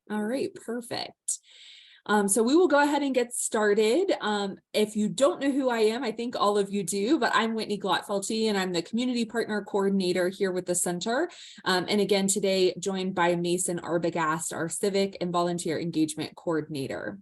All right, perfect. So we will go ahead and get started. If you don't know who I am, I think all of you do, but I'm Whitney Glotfelty, and I'm the Community Partner Coordinator here with the Center. And again, today joined by Mason Arbogast, our Civic and Volunteer Engagement Coordinator.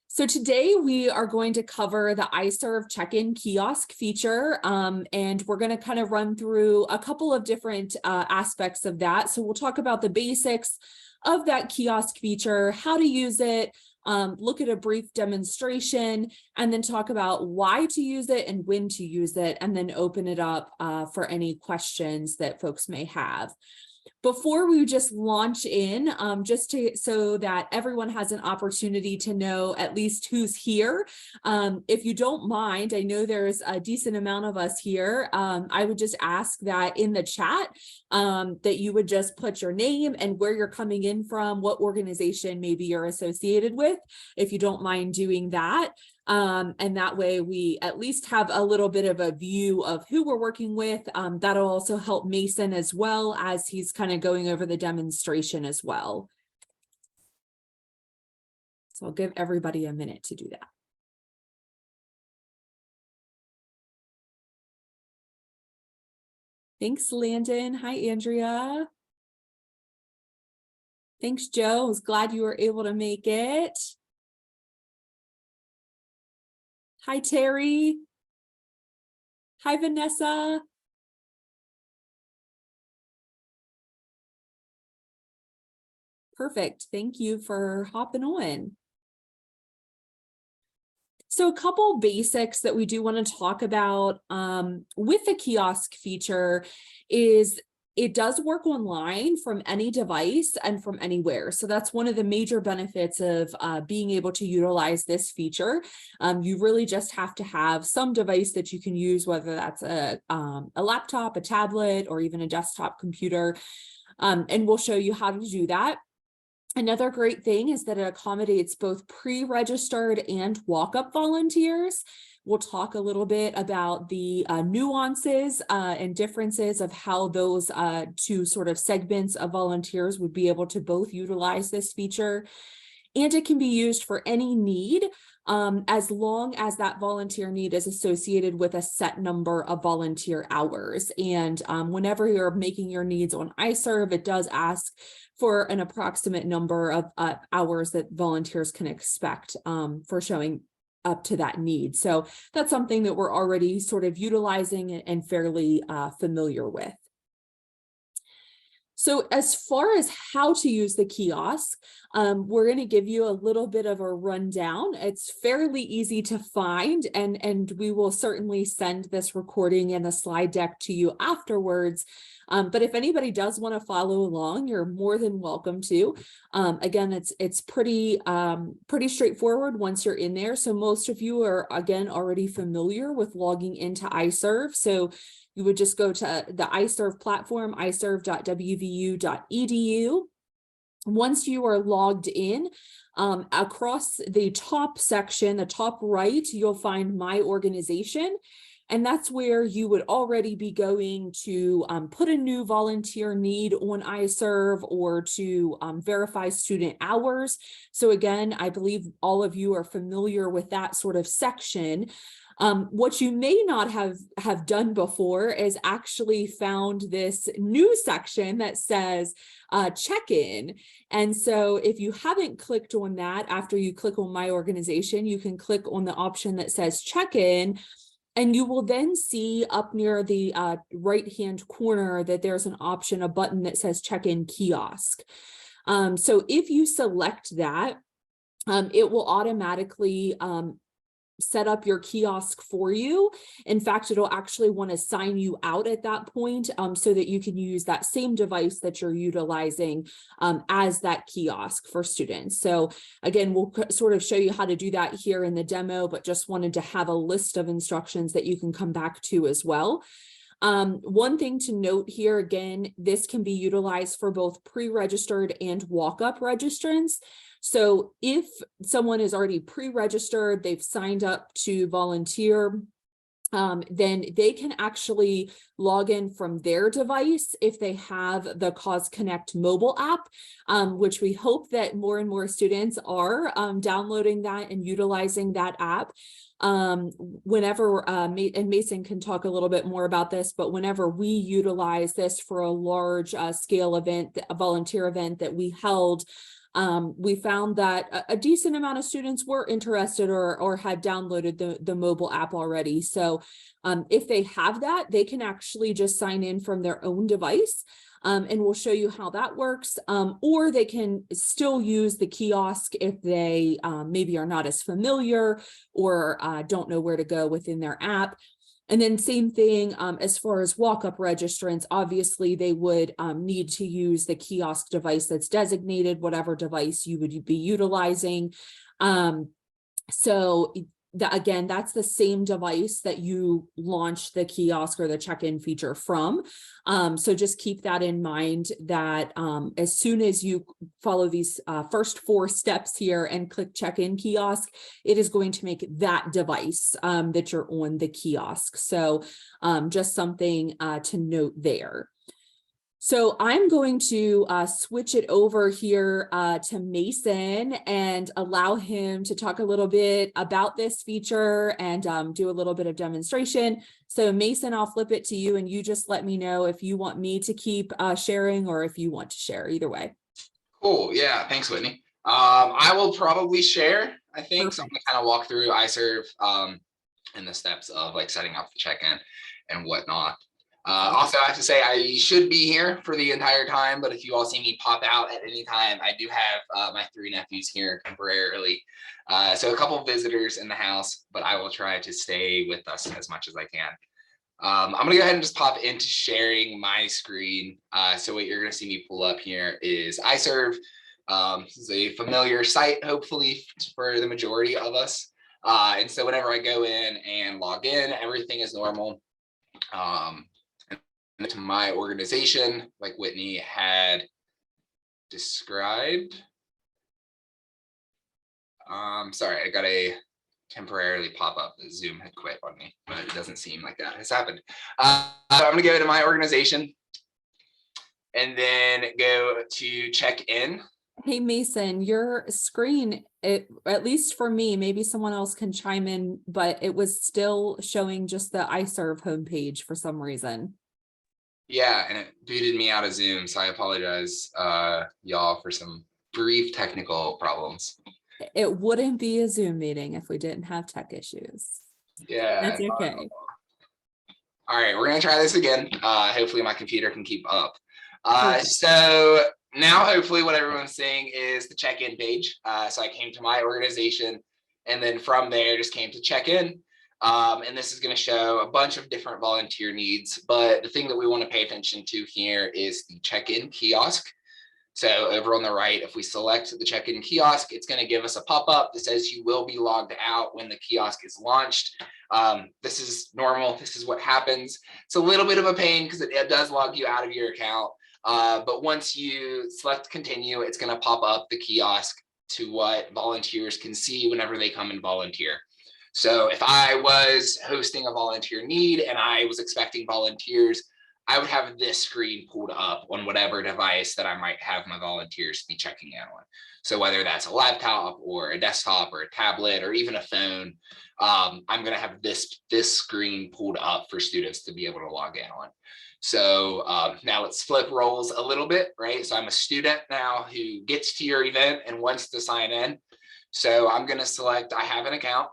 So today we are going to cover the iServe check-in kiosk feature, and we're going to kind of run through a couple of different aspects of that. So we'll talk about the basics of that kiosk feature, how to use it, look at a brief demonstration, and then talk about why to use it and when to use it, and then open it up for any questions that folks may have. Before we just launch in, so that everyone has an opportunity to know at least who's here, if you don't mind, I know there's a decent amount of us here. I would just ask that in the chat that you would just put your name and where you're coming in from, what organization maybe you're associated with, if you don't mind doing that. And that way we at least have a little bit of a view of who we're working with. That'll also help Mason as well as he's kind of going over the demonstration as well. So I'll give everybody a minute to do that. Thanks, Landon. Hi, Andrea. Thanks, Joe. I was glad you were able to make it. Hi, Terry. Hi, Vanessa. Perfect. Thank you for hopping on. So a couple basics that we do want to talk about with the kiosk feature is it does work online from any device and from anywhere. So that's one of the major benefits of being able to utilize this feature. You really just have to have some device that you can use, whether that's a laptop, a tablet, or even a desktop computer. And we'll show you how to do that. Another great thing is that it accommodates both pre-registered and walk-up volunteers. We'll talk a little bit about the nuances and differences of how those two sort of segments of volunteers would be able to both utilize this feature. And it can be used for any need as long as that volunteer need is associated with a set number of volunteer hours. And whenever you're making your needs on iServe, it does ask for an approximate number of hours that volunteers can expect for showing up to that need. So that's something that we're already sort of utilizing and fairly familiar with. So as far as how to use the kiosk, we're going to give you a little bit of a rundown. It's fairly easy to find, and we will certainly send this recording and the slide deck to you afterwards. But if anybody does want to follow along, you're more than welcome to. Again, it's pretty straightforward once you're in there. So most of you are, again, already familiar with logging into iServe. So you would just go to the iServe platform, iserve.wvu.edu. Once you are logged in, across the top section, the top right, you'll find My Organization. And that's where you would already be going to put a new volunteer need on iServe or to verify student hours. So again, I believe all of you are familiar with that sort of section. What you may not have done before is actually found this new section that says check-in. And so if you haven't clicked on that, after you click on My Organization, you can click on the option that says check-in. And you will then see up near the right-hand corner that there's an option, a button that says check-in kiosk. So if you select that, it will automatically set up your kiosk for you. In fact, it'll actually want to sign you out at that point so that you can use that same device that you're utilizing as that kiosk for students. So again, we'll sort of show you how to do that here in the demo, but just wanted to have a list of instructions that you can come back to as well. One thing to note here, again, this can be utilized for both pre-registered and walk-up registrants. So if someone is already pre-registered, they've signed up to volunteer, then they can actually log in from their device if they have the Cause Connect mobile app, which we hope that more and more students are downloading that and utilizing that app. Whenever, and Mason can talk a little bit more about this, but whenever we utilize this for a large scale event, a volunteer event that we held, we found that a decent amount of students were interested or had downloaded the mobile app already. So if they have that, they can actually just sign in from their own device. And we'll show you how that works. Or they can still use the kiosk if they maybe are not as familiar or don't know where to go within their app. And then same thing as far as walk-up registrants, obviously they would need to use the kiosk device that's designated, whatever device you would be utilizing. So again, that's the same device that you launch the kiosk or the check-in feature from. So just keep that in mind that as soon as you follow these first 4 steps here and click check-in kiosk, it is going to make that device that you're on the kiosk. So just something to note there. So I'm going to switch it over here to Mason and allow him to talk a little bit about this feature and do a little bit of demonstration. So Mason, I'll flip it to you and you just let me know if you want me to keep sharing or if you want to share, either way. Cool, yeah, thanks Whitney. I will probably share, I think. Perfect. So I'm gonna kind of walk through iServe and the steps of like setting up the check-in and whatnot. Also, I have to say I should be here for the entire time, but if you all see me pop out at any time, I do have my 3 nephews here temporarily. So a couple of visitors in the house, but I will try to stay with us as much as I can. I'm gonna go ahead and just pop into sharing my screen. So what you're gonna see me pull up here is iServe. This is a familiar site, hopefully for the majority of us. And so whenever I go in and log in, everything is normal. To my organization, like Whitney had described. Sorry, I got a temporarily pop up. The Zoom had quit on me, but it doesn't seem like that has happened. I'm gonna go to my organization and then go to check in. Hey Mason, your screen, at least for me, maybe someone else can chime in, but it was still showing just the iServe homepage for some reason. Yeah, and it booted me out of Zoom, so I apologize, y'all, for some brief technical problems. It wouldn't be a Zoom meeting if we didn't have tech issues. Yeah. That's okay. All right, we're gonna try this again. Hopefully my computer can keep up. So now hopefully what everyone's seeing is the check-in page. So I came to my organization and then from there just came to check in. And this is going to show a bunch of different volunteer needs, but the thing that we want to pay attention to here is the check-in kiosk. So over on the right, if we select the check-in kiosk, it's going to give us a pop-up that says you will be logged out when the kiosk is launched. This is normal. This is what happens. It's a little bit of a pain because it does log you out of your account. But once you select continue, it's going to pop up the kiosk to what volunteers can see whenever they come and volunteer. So if I was hosting a volunteer need and I was expecting volunteers, I would have this screen pulled up on whatever device that I might have my volunteers be checking in on. So whether that's a laptop or a desktop or a tablet or even a phone, I'm going to have this screen pulled up for students to be able to log in on. So now let's flip roles a little bit, right? So I'm a student now who gets to your event and wants to sign in. So I'm going to select I have an account.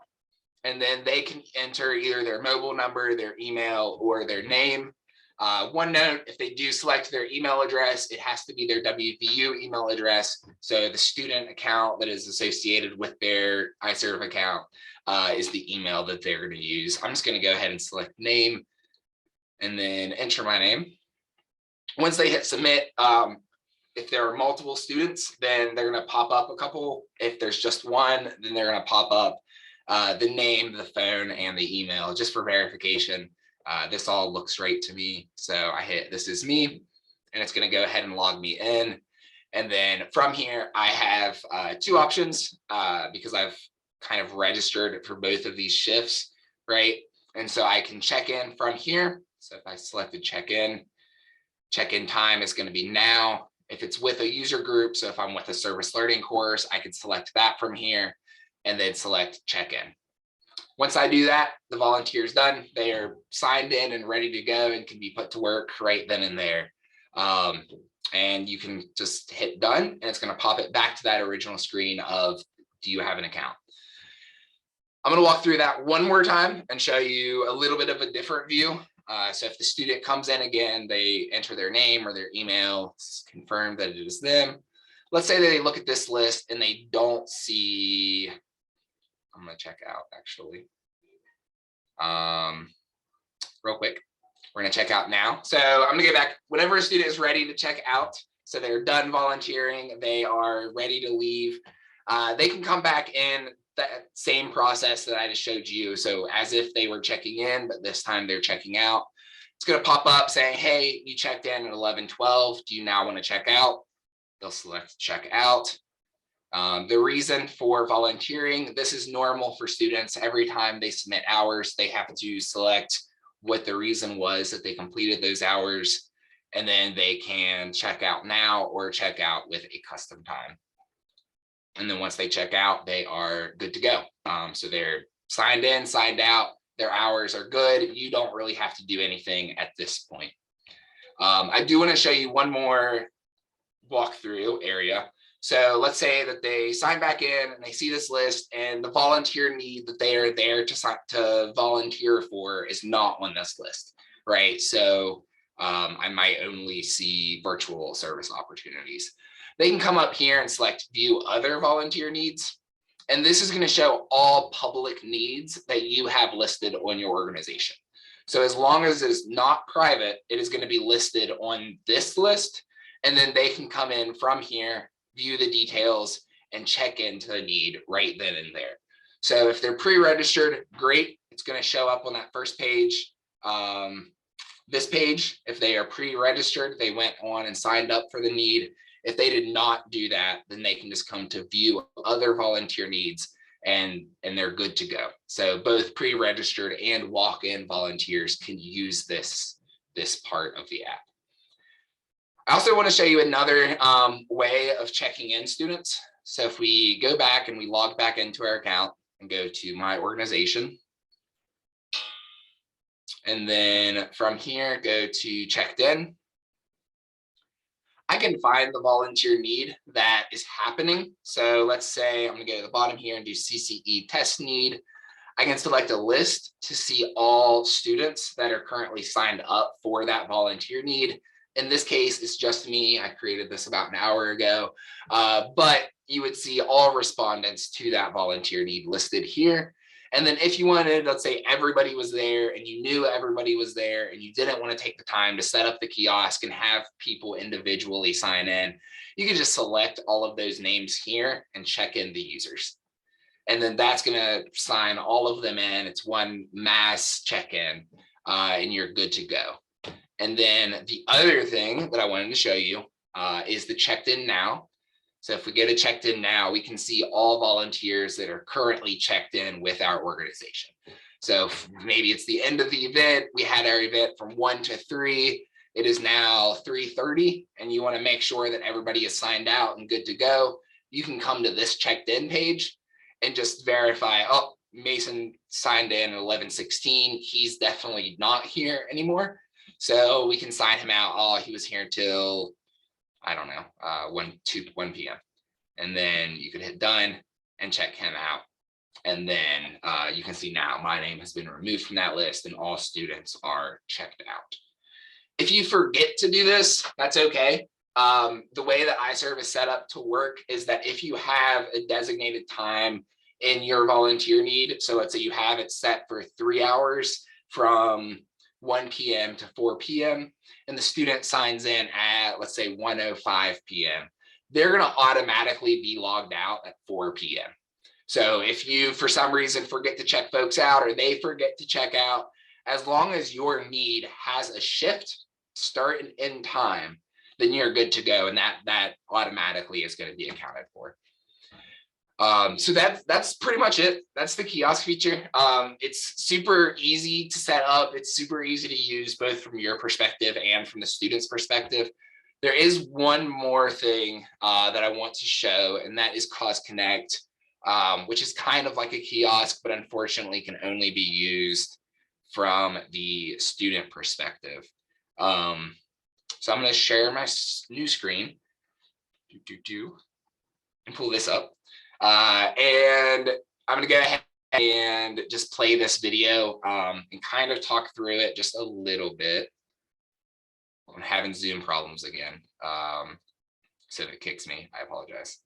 And then they can enter either their mobile number, their email, or their name. One note, if they do select their email address, it has to be their WVU email address. So the student account that is associated with their iServe account is the email that they're going to use. I'm just going to go ahead and select name and then enter my name. Once they hit submit, if there are multiple students, then they're going to pop up a couple. If there's just one, then they're going to pop up the name, the phone, and the email just for verification. This all looks right to me. So I hit this is me, and it's going to go ahead and log me in. And then from here, I have 2 options because I've kind of registered for both of these shifts, right? And so I can check in from here. So if I selected check-in time is going to be now. If it's with a user group, so if I'm with a service learning course, I can select that from here and then select check-in. Once I do that, the volunteer is done. They are signed in and ready to go and can be put to work right then and there. And you can just hit done and it's going to pop it back to that original screen of, do you have an account? I'm going to walk through that one more time and show you a little bit of a different view. So if the student comes in again, they enter their name or their email, it's confirmed that it is them. Let's say they look at this list and they don't see, I'm going to check out actually. Real quick, we're going to check out now. So I'm going to go back whenever a student is ready to check out. So they're done volunteering, they are ready to leave. They can come back in that same process that I just showed you. So as if they were checking in, but this time they're checking out. It's going to pop up saying, hey, you checked in at 11:12. Do you now want to check out? They'll select check out. The reason for volunteering, this is normal for students. Every time they submit hours, they have to select what the reason was that they completed those hours, and then they can check out now or check out with a custom time. And then once they check out, they are good to go. So they're signed in, signed out, their hours are good. You don't really have to do anything at this point. I do want to show you one more walkthrough area. So let's say that they sign back in and they see this list and the volunteer need that they are there to volunteer for is not on this list, right? So I might only see virtual service opportunities. They can come up here and select view other volunteer needs. And this is going to show all public needs that you have listed on your organization. So as long as it's not private, it is going to be listed on this list. And then they can come in from here, view the details, and check into the need right then and there. So if they're pre-registered, great. It's going to show up on that first page. This page, if they are pre-registered, they went on and signed up for the need. If they did not do that, then they can just come to view other volunteer needs and they're good to go. So both pre-registered and walk-in volunteers can use this part of the app. I also want to show you another way of checking in students. So if we go back and we log back into our account and go to my organization, and then from here, go to checked in, I can find the volunteer need that is happening. So let's say I'm going to go to the bottom here and do CCE test need. I can select a list to see all students that are currently signed up for that volunteer need. In this case, it's just me. I created this about an hour ago, but you would see all respondents to that volunteer need listed here. And then if you wanted, let's say everybody was there and you knew everybody was there and you didn't want to take the time to set up the kiosk and have people individually sign in, you can just select all of those names here and check in the users. And then that's going to sign all of them in. It's one mass check-in and you're good to go. And then the other thing that I wanted to show you is the checked in now. So if we get a checked in now, we can see all volunteers that are currently checked in with our organization. So maybe it's the end of the event. We had our event from 1 to 3. It is now 3:30 and you want to make sure that everybody is signed out and good to go. You can come to this checked in page and just verify, oh, Mason signed in at 11:16. He's definitely not here anymore. So we can sign him out. Oh, he was here till, I don't know, 1 p.m. And then you can hit done and check him out. And then you can see now my name has been removed from that list and all students are checked out. If you forget to do this, that's okay. The way that iServe is set up to work is that if you have a designated time in your volunteer need, so let's say you have it set for 3 hours from 1 p.m. to 4 p.m. and the student signs in at, let's say, 1:05 p.m. They're going to automatically be logged out at 4 p.m. So if you, for some reason, forget to check folks out or they forget to check out, as long as your need has a shift, start and end time, then you're good to go. And that automatically is going to be accounted for. So that's pretty much it. That's the kiosk feature. It's super easy to set up. It's super easy to use both from your perspective and from the student's perspective. There is one more thing that I want to show, and that is Cause Connect, which is kind of like a kiosk, but unfortunately can only be used from the student perspective. So I'm going to share my new screen and pull this up. And I'm going to go ahead and just play this video and kind of talk through it just a little bit. I'm having Zoom problems again. So if it kicks me, I apologize.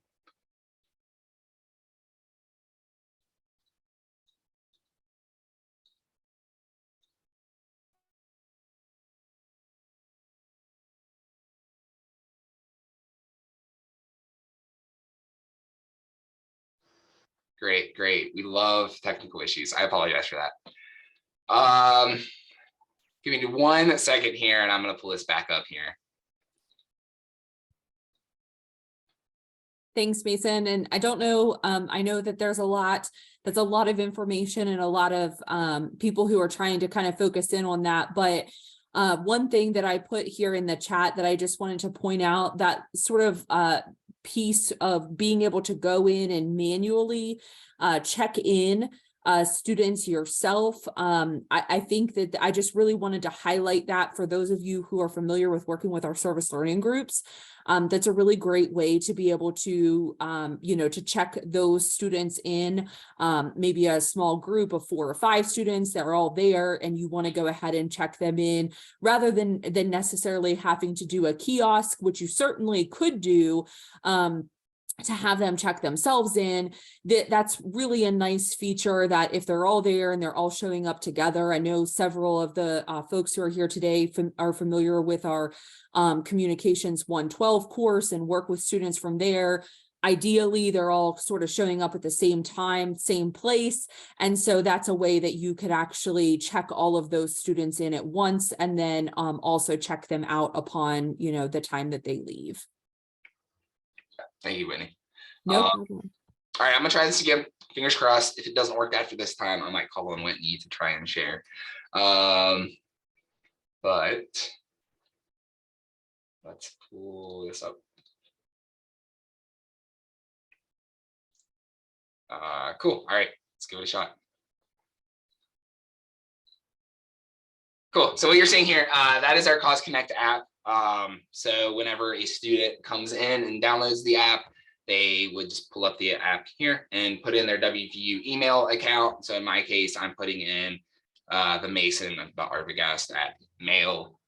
Great. We love technical issues. I apologize for that. Give me 1 second here, and I'm going to pull this back up here. Thanks, Mason. And I don't know, I know that that's a lot of information and a lot of people who are trying to kind of focus in on that. But one thing that I put here in the chat that I just wanted to point out, that sort of piece of being able to go in and manually check in students yourself. I think that I just really wanted to highlight that for those of you who are familiar with working with our service learning groups. That's a really great way to be able to, to check those students in, maybe a small group of 4 or 5 students that are all there, and you want to go ahead and check them in rather than necessarily having to do a kiosk, which you certainly could do. To have them check themselves in, that's really a nice feature that if they're all there and they're all showing up together. I know several of the folks who are here today are familiar with our Communications 112 course and work with students from there. Ideally, they're all sort of showing up at the same time, same place. And so that's a way that you could actually check all of those students in at once, and then also check them out upon, the time that they leave. Thank you, Whitney. No problem. All right, I'm gonna try this again. Fingers crossed. If it doesn't work after this time, I might call on Whitney to try and share. But let's pull this up. Cool. All right, let's give it a shot. Cool. So what you're seeing here, that is our Cause Connect app. So whenever a student comes in and downloads the app, they would just pull up the app here and put in their WVU email account. So in my case, I'm putting in the Mason, the Arbogast at mail.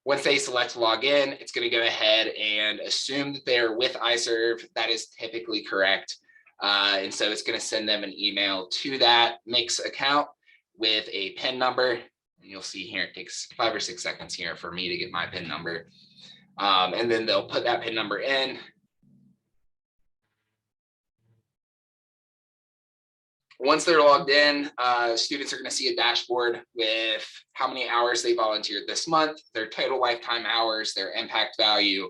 Once they select log in, it's going to go ahead and assume that they're with iServe. That is typically correct. And so it's going to send them an email to that Mix account with a PIN number. And you'll see here, it takes 5 or 6 seconds here for me to get my PIN number. And then they'll put that PIN number in. Once they're logged in, students are going to see a dashboard with how many hours they volunteered this month, their total lifetime hours, their impact value.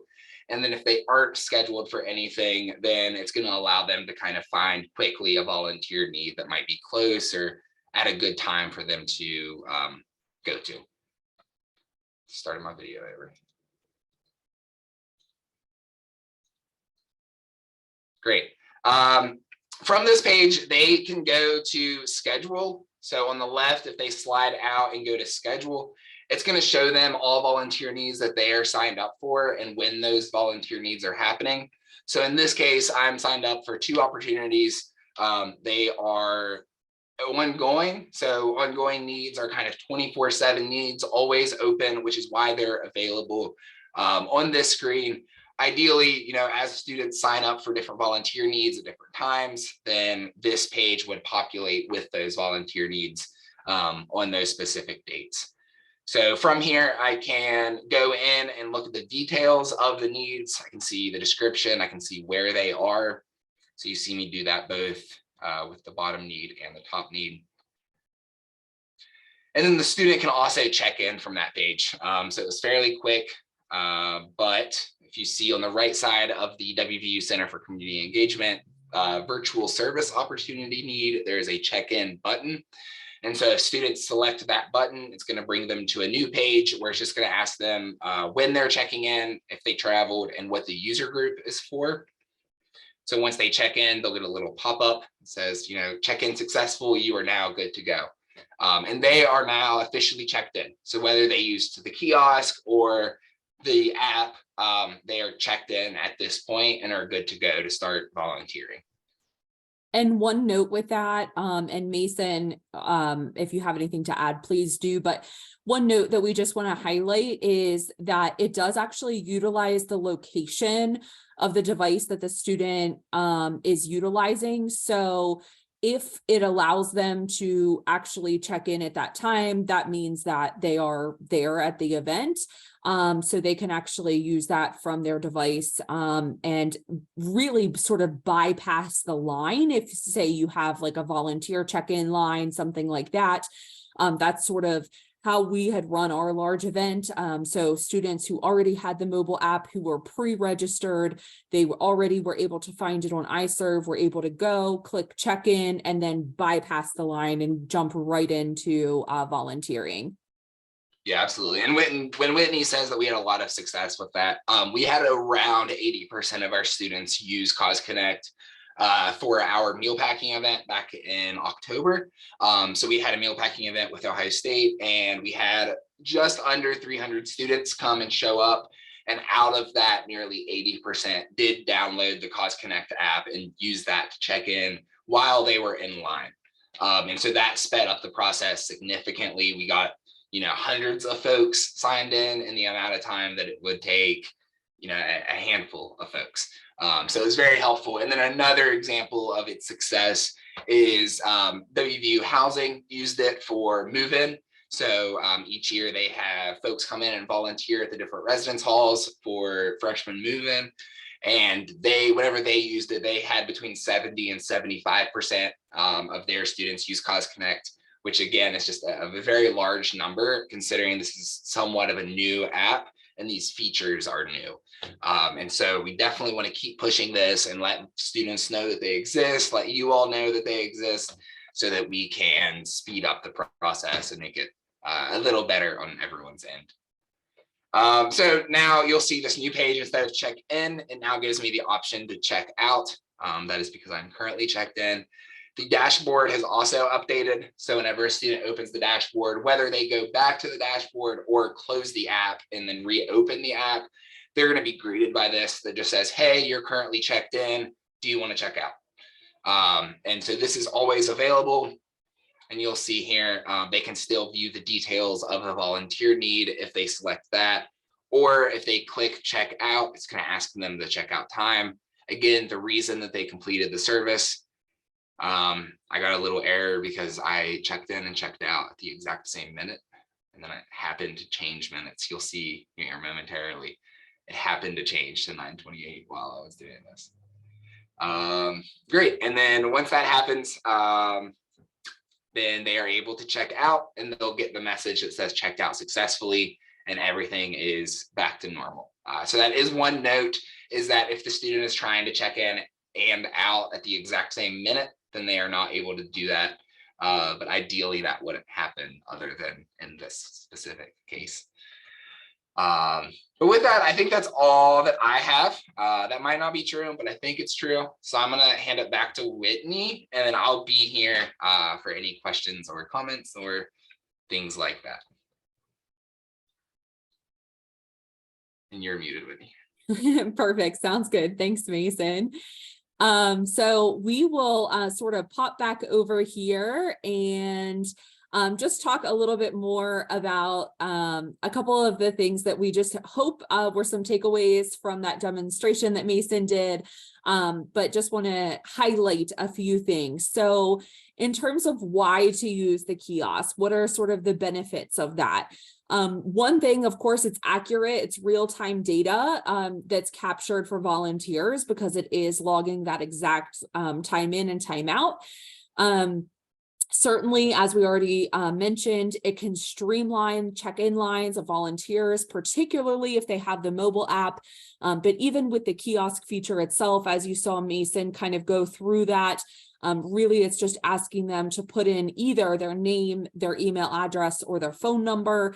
And then if they aren't scheduled for anything, then it's going to allow them to kind of find quickly a volunteer need that might be close or at a good time for them to go to. Starting my video over. Great. From this page, they can go to schedule. So on the left, if they slide out and go to schedule, it's going to show them all volunteer needs that they are signed up for and when those volunteer needs are happening. So in this case, I'm signed up for 2 opportunities. They are ongoing. So ongoing needs are kind of 24/7 needs, always open, which is why they're available on this screen. Ideally, as students sign up for different volunteer needs at different times, then this page would populate with those volunteer needs on those specific dates. So from here, I can go in and look at the details of the needs. I can see the description. I can see where they are. So you see me do that both with the bottom need and the top need. And then the student can also check in from that page. So it was fairly quick, but if you see on the right side of the WVU Center for Community Engagement, virtual service opportunity need, there's a check-in button. And so if students select that button, it's going to bring them to a new page where it's just going to ask them when they're checking in, if they traveled, and what the user group is for. So once they check in, they'll get a little pop-up that says, check-in successful, you are now good to go. And they are now officially checked in. So whether they used the kiosk or the app, they are checked in at this point and are good to go to start volunteering. And one note with that, and Mason, if you have anything to add, please do. But one note that we just want to highlight is that it does actually utilize the location of the device that the student is utilizing. So if it allows them to actually check in at that time, that means that they are there at the event. So they can actually use that from their device and really sort of bypass the line. If say you have like a volunteer check-in line, something like that, that's sort of how we had run our large event. So students who already had the mobile app, who were pre-registered, they already were able to find it on iServe, were able to go click check-in and then bypass the line and jump right into volunteering. Yeah, absolutely. And when Whitney says that we had a lot of success with that, we had around 80% of our students use Cause Connect for our meal packing event back in October. So we had a meal packing event with Ohio State, and we had just under 300 students come and show up. And out of that, nearly 80% did download the Cause Connect app and use that to check in while they were in line. And so that sped up the process significantly. We got hundreds of folks signed in the amount of time that it would take, a handful of folks. So it was very helpful. And then another example of its success is WVU Housing used it for move-in. So each year they have folks come in and volunteer at the different residence halls for freshman move-in. And whenever they used it, they had between 70 and 75% of their students use Cause Connect, which again is just a very large number considering this is somewhat of a new app and these features are new. And so we definitely want to keep pushing this and let students know that they exist, let you all know that they exist, so that we can speed up the process and make it a little better on everyone's end. So now you'll see this new page. Instead of check in, it now gives me the option to check out. That is because I'm currently checked in. The dashboard has also updated. So whenever a student opens the dashboard, whether they go back to the dashboard or close the app and then reopen the app, they're going to be greeted by this that just says, hey, you're currently checked in. Do you want to check out? And so this is always available. And you'll see here, they can still view the details of the volunteer need if they select that. Or if they click check out, it's going to ask them the checkout time. Again, the reason that they completed the service. I got a little error because I checked in and checked out at the exact same minute. And then it happened to change minutes. You'll see here momentarily. It happened to change to 9:28 while I was doing this. Great. And then once that happens, then they are able to check out and they'll get the message that says checked out successfully and everything is back to normal. So that is one note, is that if the student is trying to check in and out at the exact same minute, then they are not able to do that. But ideally that wouldn't happen other than in this specific case. But with that, I think that's all that I have. That might not be true, but I think it's true. So I'm going to hand it back to Whitney, and then I'll be here for any questions or comments or things like that. And you're muted, Whitney. Perfect. Sounds good. Thanks, Mason. So we will sort of pop back over here and just talk a little bit more about a couple of the things that we just hope were some takeaways from that demonstration that Mason did, but just want to highlight a few things. So in terms of why to use the kiosk, what are sort of the benefits of that? One thing, of course, it's accurate. It's real-time data that's captured for volunteers because it is logging that exact time in and time out. Certainly, as we already mentioned, it can streamline check-in lines of volunteers, particularly if they have the mobile app. But even with the kiosk feature itself, as you saw Mason kind of go through that, really it's just asking them to put in either their name, their email address, or their phone number,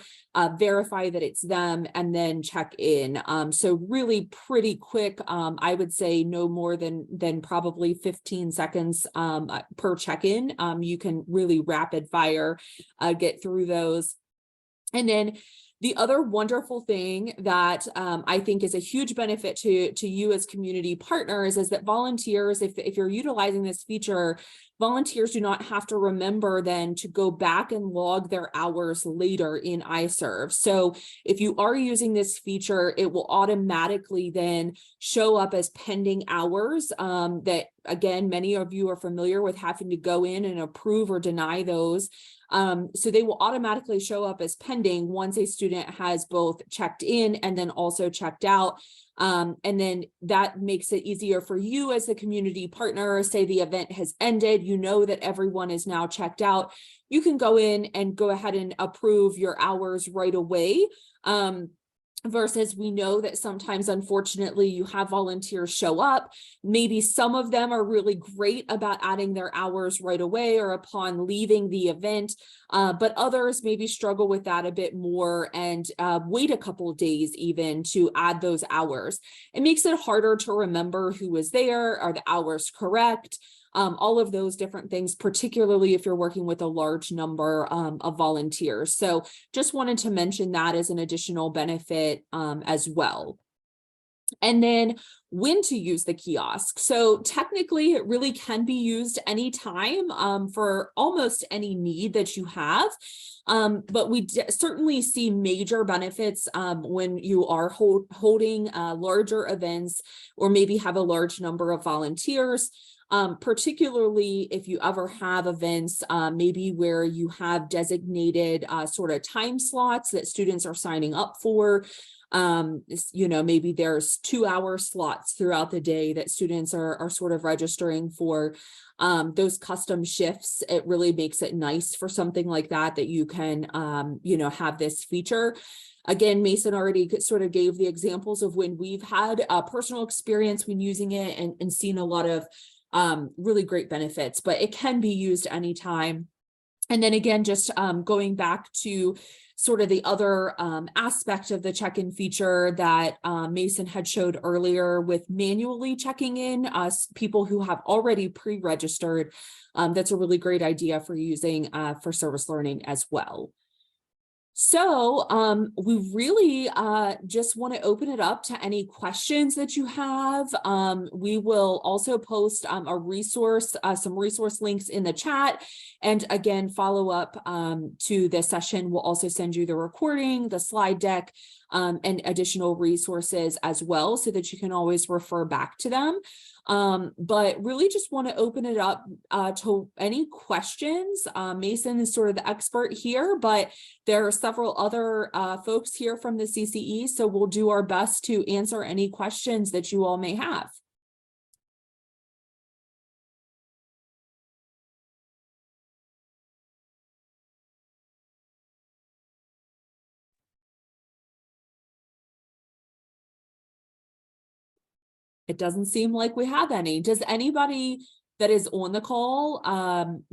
verify that it's them, and then check in. So really pretty quick. I would say no more than probably 15 seconds per check-in. You can really rapid fire get through those. And then the other wonderful thing that I think is a huge benefit to you as community partners is that volunteers, if you're utilizing this feature, volunteers do not have to remember then to go back and log their hours later in iServe. So if you are using this feature, it will automatically then show up as pending hours that, again, many of you are familiar with having to go in and approve or deny those. So they will automatically show up as pending once a student has both checked in and then also checked out. And then that makes it easier for you as a community partner. Say the event has ended, you know that everyone is now checked out. You can go in and go ahead and approve your hours right away. Versus we know that sometimes, unfortunately, you have volunteers show up. Maybe some of them are really great about adding their hours right away or upon leaving the event, but others maybe struggle with that a bit more and wait a couple of days even to add those hours. It makes it harder to remember who was there. Are the hours correct? All of those different things, particularly if you're working with a large number of volunteers. So just wanted to mention that as an additional benefit as well. And then when to use the kiosk. So technically it really can be used anytime for almost any need that you have. But we certainly see major benefits when you are holding larger events or maybe have a large number of volunteers. Particularly if you ever have events, maybe where you have designated sort of time slots that students are signing up for. Maybe there's 2-hour slots throughout the day that students are sort of registering for. Those custom shifts, it really makes it nice for something like that you can, have this feature. Again, Mason already sort of gave the examples of when we've had a personal experience when using it and seen a lot of really great benefits, but it can be used anytime. And then again, just going back to sort of the other aspect of the check-in feature that Mason had showed earlier with manually checking in people who have already pre-registered. That's a really great idea for using for service learning as well. So we really just want to open it up to any questions that you have. We will also post a resource, some resource links in the chat. And again, follow up to this session. We'll also send you the recording, the slide deck, and additional resources as well, so that you can always refer back to them. But really just want to open it up to any questions. Mason is sort of the expert here, but there are several other folks here from the CCE, so we'll do our best to answer any questions that you all may have. It doesn't seem like we have any. Does anybody that is on the call,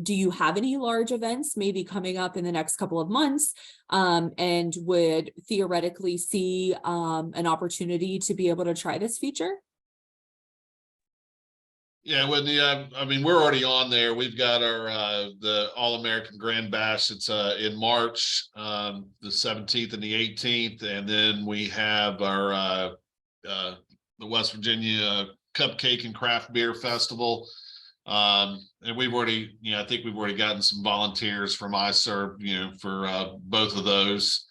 do you have any large events maybe coming up in the next couple of months and would theoretically see an opportunity to be able to try this feature? Yeah, Whitney, I mean, we're already on there. We've got our the All-American Grand Bash. It's in March, the 17th and the 18th. And then we have our the West Virginia Cupcake and Craft Beer Festival. And we've already, I think we've already gotten some volunteers from iServe, for both of those.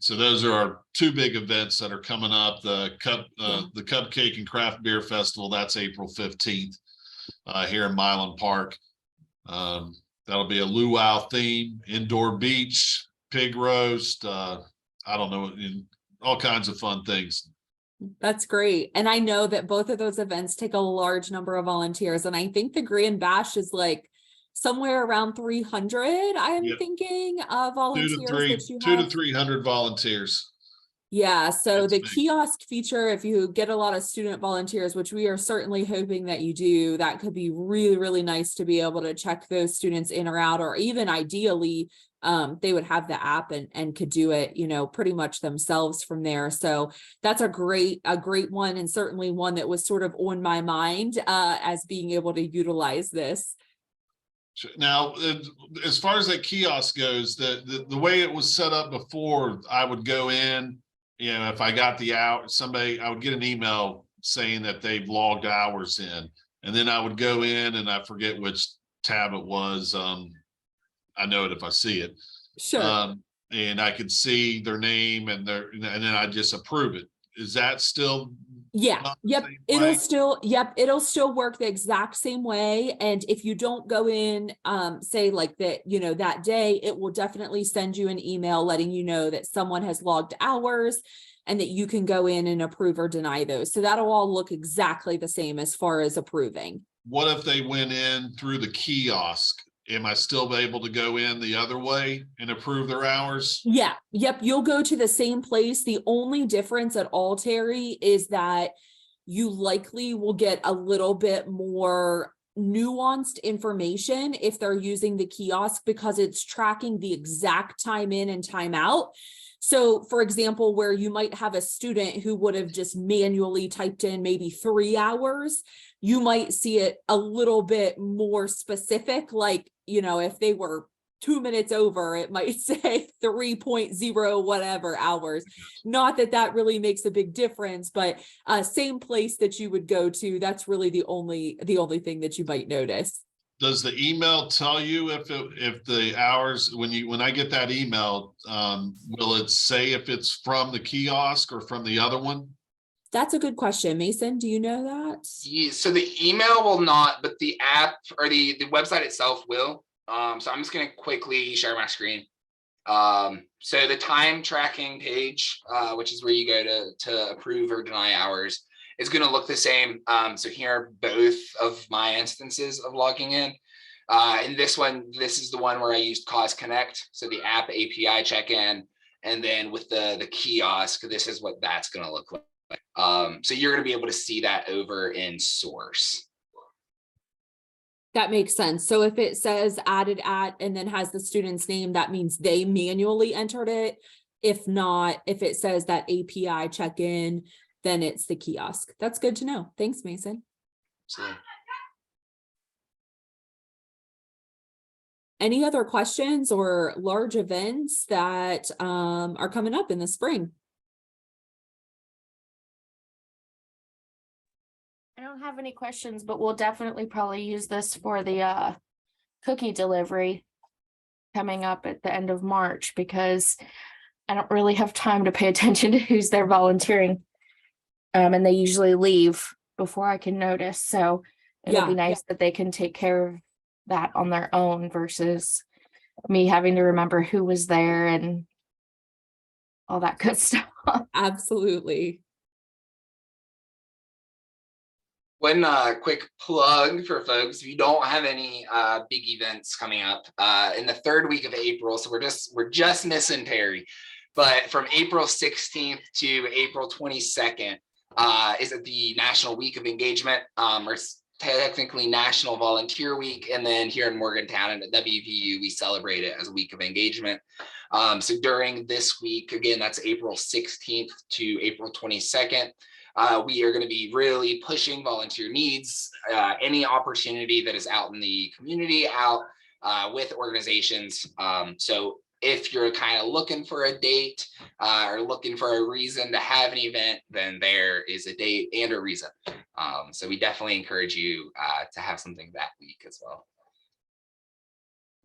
So those are our two big events that are coming up. The Cupcake and Craft Beer Festival, that's April 15th here in Milan Park. That'll be a luau theme, indoor beach, pig roast, I don't know, all kinds of fun things. That's great. And I know that both of those events take a large number of volunteers. And I think the Grand Bash is like somewhere around 300, I'm Yep. thinking, 2 volunteers to 3, that you 2 to have. 300 volunteers. Yeah, so That's the me. kiosk feature, if you get a lot of student volunteers, which we are certainly hoping that you do, that could be really, really nice to be able to check those students in or out, or even ideally, they would have the app and could do it, you know, pretty much themselves from there. So that's a great one, and certainly one that was sort of on my mind as being able to utilize this. Now, as far as that kiosk goes, the way it was set up before, I would go in, you know, if I got I would get an email saying that they've logged hours in, and then I would go in and I forget which tab it was. I know it if I see it. Sure. And I could see their name and then I just approve it. Is that still? Yeah, yep, it'll still work the exact same way. And if you don't go in, say like that, you know, that day, it will definitely send you an email letting you know that someone has logged hours and that you can go in and approve or deny those. So that'll all look exactly the same as far as approving. What if they went in through the kiosk? Am I still able to go in the other way and approve their hours? Yeah, yep, you'll go to the same place. The only difference at all, Terry, is that you likely will get a little bit more nuanced information if they're using the kiosk, because it's tracking the exact time in and time out. So for example, where you might have a student who would have just manually typed in maybe 3 hours, you might see it a little bit more specific, like, you know, if they were 2 minutes over, it might say 3.0 whatever hours. Not that that really makes a big difference, but same place that you would go to, that's really the only thing that you might notice. Does the email tell you if the hours, when I get that email, will it say if it's from the kiosk or from the other one? That's a good question. Mason, do you know that? Yeah, so the email will not, but the app or the website itself will. So I'm just going to quickly share my screen. So the time tracking page, which is where you go to approve or deny hours, is going to look the same. So here are both of my instances of logging in. And this is the one where I used Cause Connect. So the app API check-in, and then with the kiosk, this is what that's going to look like. So you're going to be able to see that over in Source. That makes sense. So if it says added at and then has the student's name, that means they manually entered it. If not, if it says that API check-in, then it's the kiosk. That's good to know. Thanks, Mason. So, any other questions or large events that are coming up in the spring? I don't have any questions, but we'll definitely probably use this for the cookie delivery coming up at the end of March, because I don't really have time to pay attention to who's there volunteering. And they usually leave before I can notice. So it'll be nice that they can take care of that on their own versus me having to remember who was there and all that good stuff. Absolutely. one quick plug for folks: if you don't have any big events coming up in the third week of April, so we're just missing Terry, but from April 16th to April 22nd is the National Week of Engagement, or technically National Volunteer Week. And then here in Morgantown and at WVU, we celebrate it as a week of engagement. So during this week, again, that's April 16th to April 22nd. We are going to be really pushing volunteer needs, any opportunity that is out in the community, out with organizations. So if you're kind of looking for a date or looking for a reason to have an event, then there is a date and a reason. So we definitely encourage you to have something that week as well.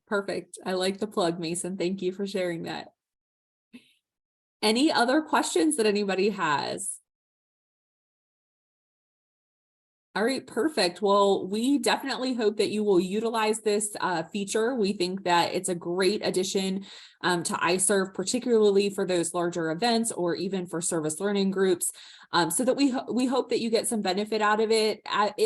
Perfect. I like the plug, Mason. Thank you for sharing that. Any other questions that anybody has? All right, perfect. Well, we definitely hope that you will utilize this feature. We think that it's a great addition to iServe, particularly for those larger events or even for service learning groups. So that we hope that you get some benefit out of it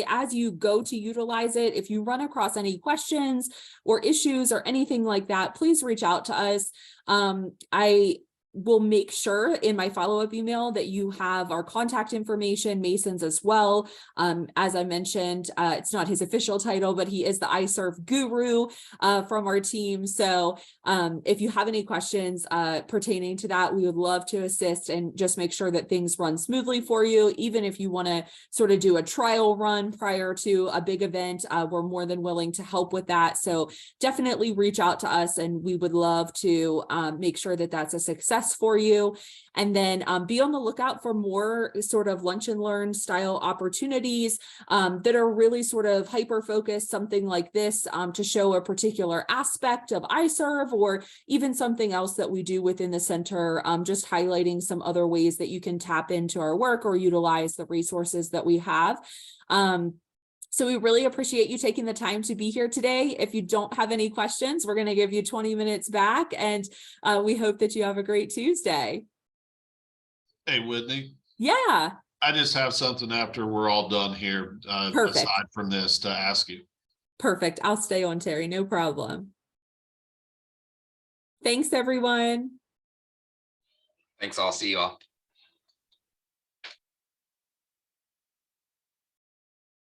as you go to utilize it. If you run across any questions or issues or anything like that, please reach out to us. I will make sure in my follow-up email that you have our contact information, Mason's as well. As I mentioned, it's not his official title, but he is the iServe guru from our team. So if you have any questions pertaining to that, we would love to assist and just make sure that things run smoothly for you. Even if you want to sort of do a trial run prior to a big event, we're more than willing to help with that. So definitely reach out to us, and we would love to make sure that that's a success for you. And then be on the lookout for more sort of lunch and learn style opportunities that are really sort of hyper focused, something like this to show a particular aspect of iServe, or even something else that we do within the center, just highlighting some other ways that you can tap into our work or utilize the resources that we have. So we really appreciate you taking the time to be here today. If you don't have any questions, we're going to give you 20 minutes back, and we hope that you have a great Tuesday. Hey, Whitney. Yeah. I just have something after we're all done here, Perfect. aside from this, to ask you. Perfect. I'll stay on, Terry. No problem. Thanks, everyone. Thanks all. See you all.